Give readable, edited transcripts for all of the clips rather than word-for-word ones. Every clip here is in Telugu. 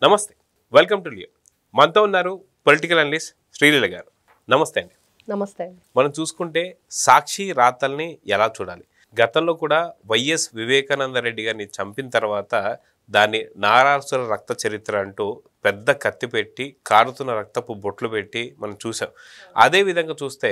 నమస్తే, వెల్కమ్ టు లియో. మనతో ఉన్నారు పొలిటికల్ అనలిస్ట్ శ్రీలీల గారు. నమస్తే అండి. నమస్తే. మనం చూసుకుంటే సాక్షి రాతల్ని ఎలా చూడాలి? గతంలో కూడా వైఎస్ వివేకానంద రెడ్డి గారిని చంపిన తర్వాత దాన్ని నారాసుర రక్త చరిత్ర అంటూ పెద్ద కత్తి పెట్టి కారుతున్న రక్తపు బొట్లు పెట్టి మనం చూసాం. అదే విధంగా చూస్తే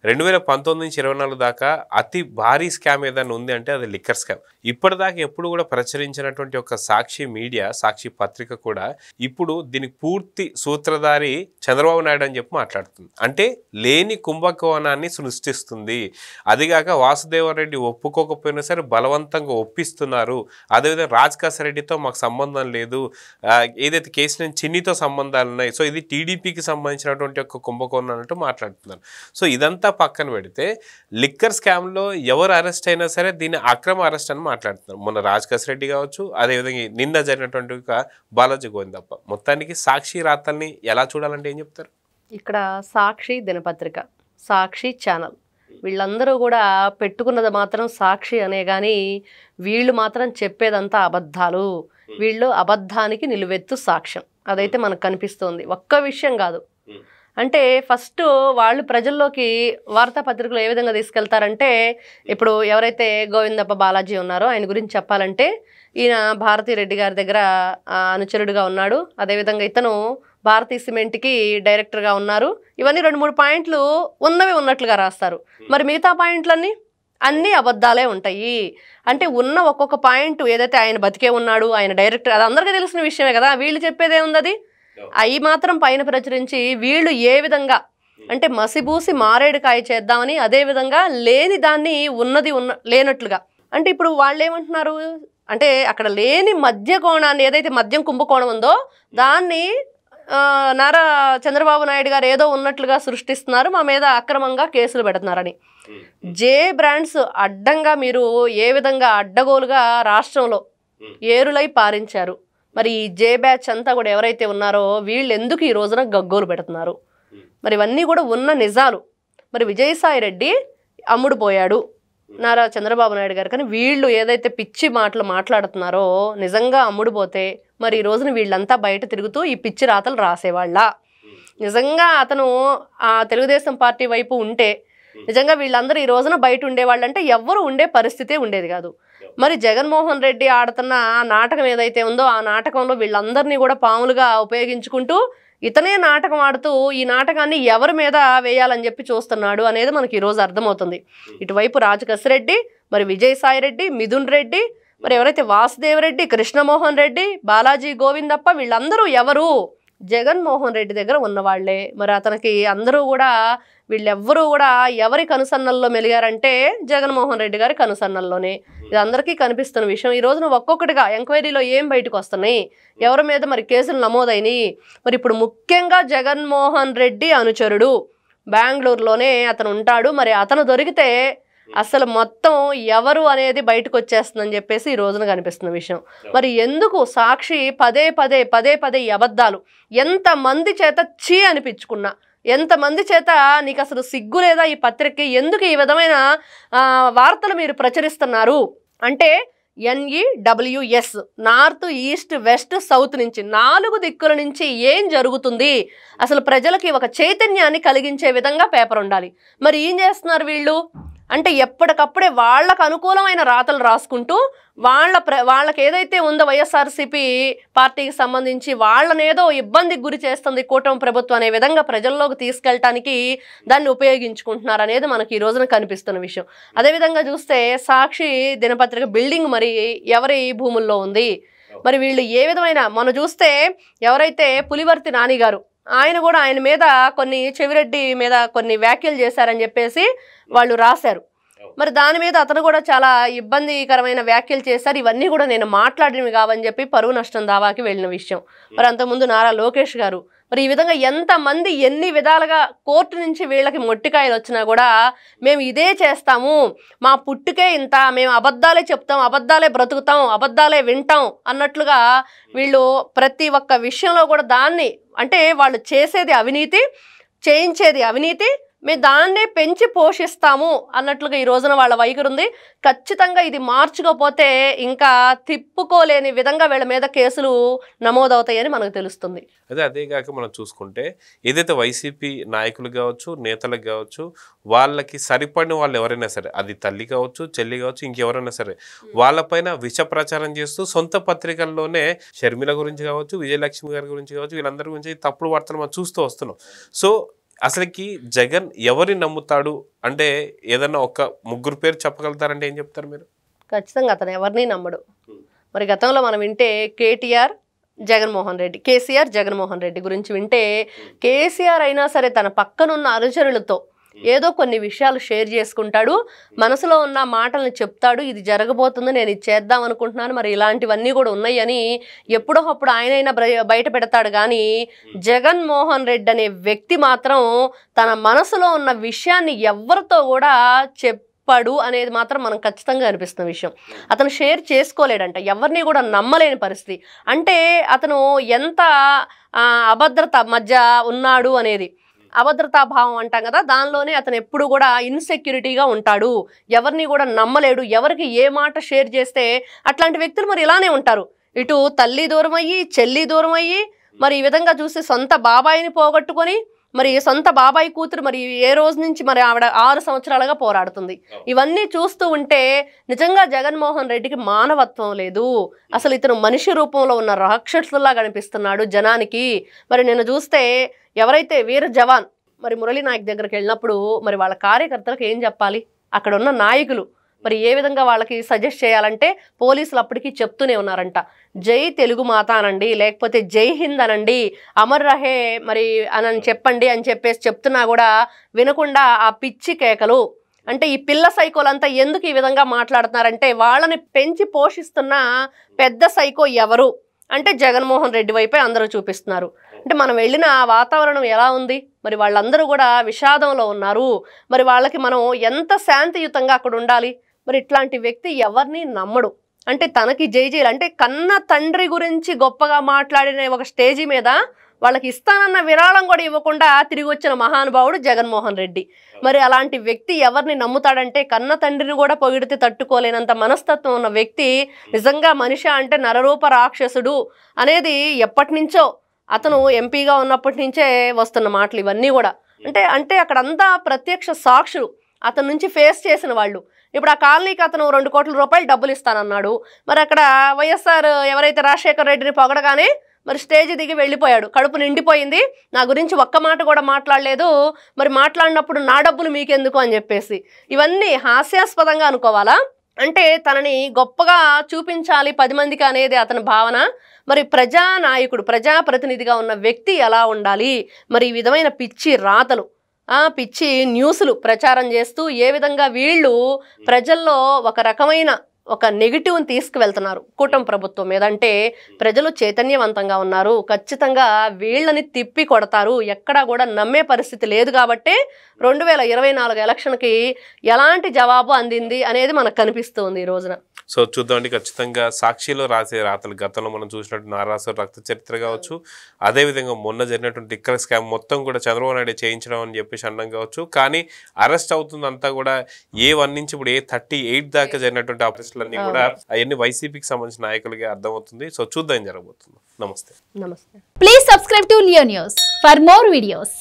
2019 నుంచి 24 దాకా అతి భారీ స్కామ్ ఏదైనా ఉంది అంటే అది లిక్కర్ స్కామ్. ఇప్పటిదాకా ఎప్పుడు కూడా ప్రచురించినటువంటి ఒక సాక్షి మీడియా, సాక్షి పత్రిక కూడా ఇప్పుడు దీనికి పూర్తి సూత్రధారి చంద్రబాబు నాయుడు అని చెప్పి మాట్లాడుతుంది. అంటే లేని కుంభకోణాన్ని సృష్టిస్తుంది. అదిగాక వాసుదేవరెడ్డి ఒప్పుకోకపోయినా సరే బలవంతంగా ఒప్పిస్తున్నారు. అదేవిధంగా రాజకాశరెడ్డితో మాకు సంబంధం లేదు, ఏదైతే కేసు నుంచి చిన్నితో సంబంధాలు ఉన్నాయి, సో ఇది టీడీపీకి సంబంధించినటువంటి ఒక కుంభకోణం అన్నట్టు మాట్లాడుతున్నారు. సో ఇదంతా పక్కన పెడితే లిక్కర్ స్కామ్లో ఎవరు అరెస్ట్ అయినా సరే దీన్ని అక్రమ అరెస్ట్ అని మాట్లాడుతున్నారు. మొన్న రాజకాశరెడ్డి కావచ్చు, అదేవిధంగా నిన్న జరిగినటువంటి బాలాజీ గోవిందప్ప. మొత్తానికి సాక్షి రాతల్ని ఎలా చూడాలంటే ఏం చెప్తారు? ఇక్కడ సాక్షి దినపత్రిక, సాక్షి ఛానల్ వీళ్ళందరూ కూడా పెట్టుకున్నది మాత్రం సాక్షి అనే కానీ వీళ్ళు మాత్రం చెప్పేదంతా అబద్ధాలు, వీళ్ళు అబద్ధానికి నిలువెత్తు సాక్ష్యం. అదైతే మనకు కనిపిస్తుంది. ఒక్క విషయం కాదు, అంటే ఫస్ట్ వాళ్ళు ప్రజల్లోకి వార్తాపత్రికలు ఏ విధంగా తీసుకెళ్తారంటే, ఇప్పుడు ఎవరైతే గోవిందప్ప బాలాజీ ఉన్నారో ఆయన గురించి చెప్పాలంటే ఈయన భారతీ రెడ్డి గారి దగ్గర అనుచరుడుగా ఉన్నాడు. అదేవిధంగా ఇతను భారతీ సిమెంట్కి డైరెక్టర్గా ఉన్నారు. ఇవన్నీ 2-3 పాయింట్లు ఉన్నవి ఉన్నట్లుగా రాస్తారు. మరి మిగతా పాయింట్లన్నీ అన్నీ అబద్ధాలే ఉంటాయి. అంటే ఉన్న ఒక్కొక్క పాయింట్ ఏదైతే ఆయన బతికే ఉన్నాడు, ఆయన డైరెక్టర్, అది అందరికీ తెలిసిన విషయమే కదా. వీళ్ళు చెప్పేదే ఉంది, అది అవి మాత్రం పైన ప్రచురించి వీళ్ళు ఏ విధంగా అంటే మసిబూసి మారేడుకాయ చేద్దామని, అదేవిధంగా లేని దాన్ని ఉన్నది లేనట్లుగా. అంటే ఇప్పుడు వాళ్ళు ఏమంటున్నారు అంటే అక్కడ లేని మద్య కోణాన్ని, ఏదైతే మద్యం కుంభకోణం ఉందో దాన్ని నారా చంద్రబాబు నాయుడు గారు ఏదో ఉన్నట్లుగా సృష్టిస్తున్నారు, మా మీద అక్రమంగా కేసులు పెడుతున్నారని. జే బ్రాండ్స్ అడ్డంగా మీరు ఏ విధంగా అడ్డగోలుగా రాష్ట్రంలో ఏరులై పారించారు. మరి ఈ జే బ్యాచ్ అంతా కూడా ఎవరైతే ఉన్నారో వీళ్ళు ఎందుకు ఈ రోజున గగ్గోలు పెడుతున్నారు? మరి ఇవన్నీ కూడా ఉన్న నిజాలు. మరి విజయసాయి రెడ్డి అమ్ముడు పోయాడు నారా చంద్రబాబు నాయుడు గారు, కానీ వీళ్ళు ఏదైతే పిచ్చి మాటలు మాట్లాడుతున్నారో నిజంగా అమ్ముడు పోతే మరి ఈ రోజున వీళ్ళంతా బయట తిరుగుతూ ఈ పిచ్చి రాతలు రాసేవాళ్ళ? నిజంగా అతను ఆ తెలుగుదేశం పార్టీ వైపు ఉంటే నిజంగా వీళ్ళందరూ ఈ రోజున బయట ఉండేవాళ్ళు అంటే ఎవ్వరు ఉండే పరిస్థితే ఉండేది కాదు. మరి జగన్మోహన్ రెడ్డి ఆడుతున్న నాటకం ఏదైతే ఉందో ఆ నాటకంలో వీళ్ళందరినీ కూడా పాములుగా ఉపయోగించుకుంటూ ఇతనే నాటకం ఆడుతూ ఈ నాటకాన్ని ఎవరి మీద వేయాలని చెప్పి చూస్తున్నాడు అనేది మనకి ఈరోజు అర్థమవుతుంది. ఇటువైపు రాజకసిరెడ్డి, మరి విజయసాయి రెడ్డి, మిథున్ రెడ్డి, మరి ఎవరైతే వాసుదేవరెడ్డి, కృష్ణమోహన్ రెడ్డి, బాలాజీ గోవిందప్ప, వీళ్ళందరూ ఎవరు? జగన్మోహన్ రెడ్డి దగ్గర ఉన్నవాళ్లే. మరి అతనికి అందరూ కూడా వీళ్ళెవ్వరూ కూడా ఎవరి కనుసన్నల్లో మెలిగారంటే జగన్మోహన్ రెడ్డి గారి కనుసన్నల్లోనే. ఇది అందరికీ కనిపిస్తున్న విషయం. ఈ రోజున ఒక్కొక్కటిగా ఎంక్వైరీలో ఏం బయటకు వస్తున్నాయి, ఎవరి మీద మరి కేసులు నమోదైనాయి. మరి ఇప్పుడు ముఖ్యంగా జగన్మోహన్ రెడ్డి అనుచరుడు బెంగళూరులోనే అతను ఉంటాడు. మరి అతను దొరికితే అసలు మొత్తం ఎవరు అనేది బయటకు వచ్చేస్తుందని చెప్పేసి ఈ రోజున కనిపిస్తున్న విషయం. మరి ఎందుకు సాక్షి పదే పదే ఈ అబద్ధాలు ఎంతమంది చేత చీ అనిపించుకున్నా, ఎంతమంది చేత నీకు అసలు సిగ్గు లేదా ఈ పత్రికకి, ఎందుకు ఈ విధమైన వార్తలు మీరు ప్రచురిస్తున్నారు అంటే NEWS north, east, west, south నుంచి 4 దిక్కుల నుంచి ఏం జరుగుతుంది, అసలు ప్రజలకి ఒక చైతన్యాన్ని కలిగించే విధంగా పేపర్ ఉండాలి. మరి ఏం చేస్తున్నారు వీళ్ళు అంటే ఎప్పటికప్పుడే వాళ్ళకు అనుకూలమైన రాతలు రాసుకుంటూ వాళ్ళకి ఏదైతే ఉందో వైఎస్ఆర్సీపీ పార్టీకి సంబంధించి వాళ్ళనేదో ఇబ్బందికి గురి చేస్తుంది కూటమి ప్రభుత్వం అనే విధంగా ప్రజల్లోకి తీసుకెళ్ళటానికి దాన్ని ఉపయోగించుకుంటున్నారు అనేది మనకి ఈ రోజున కనిపిస్తున్న విషయం. అదేవిధంగా చూస్తే సాక్షి దినపత్రిక బిల్డింగ్ మరి ఎవరి భూముల్లో ఉంది, మరి వీళ్ళు ఏ విధమైన, మనం చూస్తే ఎవరైతే పులివర్తి నాని గారు ఆయన కూడా ఆయన మీద కొన్ని చెవిరెడ్డి మీద కొన్ని వ్యాఖ్యలు చేశారని చెప్పేసి వాళ్ళు రాశారు. మరి దాని మీద అతను కూడా చాలా ఇబ్బందికరమైన వ్యాఖ్యలు చేశారు. ఇవన్నీ కూడా నేను మాట్లాడినవి కావని చెప్పి పరువు నష్టం దావాకి వెళ్ళిన విషయం. మరి అంతకుముందు నారా లోకేష్ గారు, మరి ఈ విధంగా ఎంతమంది ఎన్ని విధాలుగా కోర్టు నుంచి వీళ్ళకి మొట్టికాయలు వచ్చినా కూడా మేము ఇదే చేస్తాము, మా పుట్టుకే ఇంత, మేము అబద్ధాలే చెప్తాం, అబద్ధాలే బ్రతుకుతాం, అబద్ధాలే వింటాం అన్నట్లుగా వీళ్ళు ప్రతి ఒక్క విషయంలో కూడా దాన్ని, అంటే వాళ్ళు చేసేది అవినీతి, చేయించేది అవినీతి, మేము దాన్నే పెంచి పోషిస్తాము అన్నట్లుగా ఈ రోజున వాళ్ళ వైఖరి ఉంది. ఖచ్చితంగా ఇది మార్చుకోపోతే ఇంకా తిప్పుకోలేని విధంగా వీళ్ళ మీద కేసులు నమోదవుతాయని మనకు తెలుస్తుంది. అదే కాక మనం చూసుకుంటే ఏదైతే వైసీపీ నాయకులు కావచ్చు, నేతలకు కావచ్చు, వాళ్ళకి సరిపడిన వాళ్ళు ఎవరైనా సరే, అది తల్లి కావచ్చు, చెల్లి కావచ్చు, ఇంకెవరైనా సరే, వాళ్ళపైన విష ప్రచారం చేస్తూ సొంత పత్రికల్లోనే షర్మిల గురించి కావచ్చు, విజయలక్ష్మి గారి గురించి కావచ్చు, వీళ్ళందరి గురించి తప్పుడు వార్తలు మనం చూస్తూ వస్తున్నాం. సో అసలుకి జగన్ ఎవరిని నమ్ముతాడు అంటే ఏదన్నా ఒక ముగ్గురు పేరు చెప్పగలుగుతారంటే ఏం చెప్తారు మీరు? ఖచ్చితంగా అతను ఎవరిని నమ్మడు. మరి గతంలో మనం వింటే కేటీఆర్, జగన్మోహన్ రెడ్డి, కేసీఆర్, జగన్మోహన్ రెడ్డి గురించి వింటే కేసీఆర్ అయినా సరే తన పక్కనున్న అనుచరులతో ఏదో కొన్ని విషయాలు షేర్ చేసుకుంటాడు, మనసులో ఉన్న మాటల్ని చెప్తాడు, ఇది జరగబోతుంది, నేను ఇది చేద్దాం అనుకుంటున్నాను, మరి ఇలాంటివన్నీ కూడా ఉన్నాయని ఎప్పుడో అప్పుడు ఆయనైనా బయట పెడతాడు. కానీ జగన్మోహన్ రెడ్డి అనే వ్యక్తి మాత్రం తన మనసులో ఉన్న విషయాన్ని ఎవరితో కూడా చెప్పాడు అనేది మాత్రం మనం ఖచ్చితంగా అనిపిస్తున్న విషయం. అతను షేర్ చేసుకోలేడంట, ఎవరిని కూడా నమ్మలేని పరిస్థితి. అంటే అతను ఎంత అభద్రత మధ్య ఉన్నాడు అనేది, అభద్రతాభావం అంటాం కదా, దానిలోనే అతను ఎప్పుడు కూడా ఇన్సెక్యూరిటీగా ఉంటాడు, ఎవరిని కూడా నమ్మలేడు, ఎవరికి ఏ మాట షేర్ చేస్తే అట్లాంటి వ్యక్తులు మరి ఇలానే ఉంటారు. ఇటు తల్లి దూరం అయ్యి, చెల్లి దూరం అయ్యి, మరి ఈ విధంగా చూస్తే సొంత బాబాయిని పోగొట్టుకొని, మరి సొంత బాబాయి కూతురు మరి ఏ రోజు నుంచి మరి ఆవిడ 6 సంవత్సరాలుగా పోరాడుతుంది. ఇవన్నీ చూస్తూ ఉంటే నిజంగా జగన్మోహన్ రెడ్డికి మానవత్వం లేదు, అసలు ఇతను మనిషి రూపంలో ఉన్న రాక్షసులా కనిపిస్తున్నాడు జనానికి. మరి నేను చూస్తే ఎవరైతే వీర జవాన్ మరి మురళీ నాయక్ దగ్గరికి వెళ్ళినప్పుడు మరి వాళ్ళ కార్యకర్తలకు ఏం చెప్పాలి, అక్కడ ఉన్న నాయకులు మరి ఏ విధంగా వాళ్ళకి సజెస్ట్ చేయాలంటే పోలీసులు అప్పటికి చెప్తూనే ఉన్నారంట, జై తెలుగు మాత అనండి, లేకపోతే జై హింద్ అనండి, అమర్ రహే మరి అని చెప్పండి అని చెప్పేసి చెప్తున్నా కూడా వినకుండా ఆ పిచ్చి కేకలు. అంటే ఈ పిల్ల సైకోలంతా ఎందుకు ఈ విధంగా మాట్లాడుతున్నారంటే వాళ్ళని పెంచి పోషిస్తున్న పెద్ద సైకో ఎవరు అంటే జగన్మోహన్ రెడ్డి వైపే అందరూ చూపిస్తున్నారు. అంటే మనం వెళ్ళిన వాతావరణం ఎలా ఉంది, మరి వాళ్ళందరూ కూడా విషాదంలో ఉన్నారు, మరి వాళ్ళకి మనం ఎంత శాంతియుతంగా అక్కడ ఉండాలి. మరి ఇట్లాంటి వ్యక్తి ఎవరిని నమ్మడు. అంటే తనకి జైజీలు అంటే కన్న తండ్రి గురించి గొప్పగా మాట్లాడిన ఒక స్టేజీ మీద వాళ్ళకి ఇస్తానన్న విరాళం కూడా ఇవ్వకుండా తిరిగి వచ్చిన మహానుభావుడు జగన్మోహన్ రెడ్డి. మరి అలాంటి వ్యక్తి ఎవరిని నమ్ముతాడంటే కన్న తండ్రిని కూడా పొగిడితే తట్టుకోలేనంత మనస్తత్వం ఉన్న వ్యక్తి నిజంగా మనిషి అంటే నరరూప రాక్షసుడు అనేది ఎప్పటి నుంచో అతను ఎంపీగా ఉన్నప్పటి నుంచే వస్తున్న మాటలు ఇవన్నీ కూడా. అంటే అక్కడంతా ప్రత్యక్ష సాక్షులు, అతని నుంచి ఫేస్ చేసిన వాళ్ళు. ఇప్పుడు ఆ కాలనీకి అతను 2 కోట్ల రూపాయలు డబ్బులు ఇస్తానన్నాడు. మరి అక్కడ వైఎస్ఆర్ ఎవరైతే రాజశేఖర్ రెడ్డిని పొగడగానే మరి స్టేజ్ దిగి వెళ్ళిపోయాడు, కడుపు నిండిపోయింది, నా గురించి ఒక్క మాట కూడా మాట్లాడలేదు, మరి మాట్లాడినప్పుడు నా డబ్బులు మీకెందుకు అని చెప్పేసి. ఇవన్నీ హాస్యాస్పదంగా అనుకోవాలా? అంటే తనని గొప్పగా చూపించాలి 10 మందికి అనేది అతని భావన. మరి ప్రజానాయకుడు, ప్రజాప్రతినిధిగా ఉన్న వ్యక్తి ఎలా ఉండాలి? మరి ఈ విధమైన పిచ్చి రాతలు, పిచ్చి న్యూస్లు ప్రచారం చేస్తూ ఏ విధంగా వీళ్ళు ప్రజల్లో ఒక రకమైన ఒక నెగిటివ్ని తీసుకువెళ్తున్నారు కూటమి ప్రభుత్వం మీద. అంటే ప్రజలు చైతన్యవంతంగా ఉన్నారు, ఖచ్చితంగా వీళ్ళని తిప్పి కొడతారు, ఎక్కడా కూడా నమ్మే పరిస్థితి లేదు. కాబట్టి 2024 ఎలక్షన్కి ఎలాంటి జవాబు అందింది అనేది మనకు కనిపిస్తుంది ఈ రోజున. సో చూద్దామండి, ఖచ్చితంగా సాక్షిలో రాసే రాతలు గతంలో మనం చూసినట్టు నారాసుర రక్త చరిత్ర కావచ్చు, అదేవిధంగా మొన్న జరిగినటువంటి టిక్కర్ స్కామ్ మొత్తం కూడా చంద్రబాబు నాయుడు చేయించడం అని చెప్పేసి అన్నం కావచ్చు. కానీ అరెస్ట్ అవుతుంది అంతా కూడా A1 నుంచి ఇప్పుడు A38 దాకా జరిగినటువంటి ఆపరేషన్లన్నీ కూడా అవన్నీ వైసీపీకి సంబంధించిన నాయకులకి అర్థమవుతుంది. సో చూద్దాం ఏం జరగబోతుంది. నమస్తే. నమస్తే. Please subscribe to Leo news for more videos.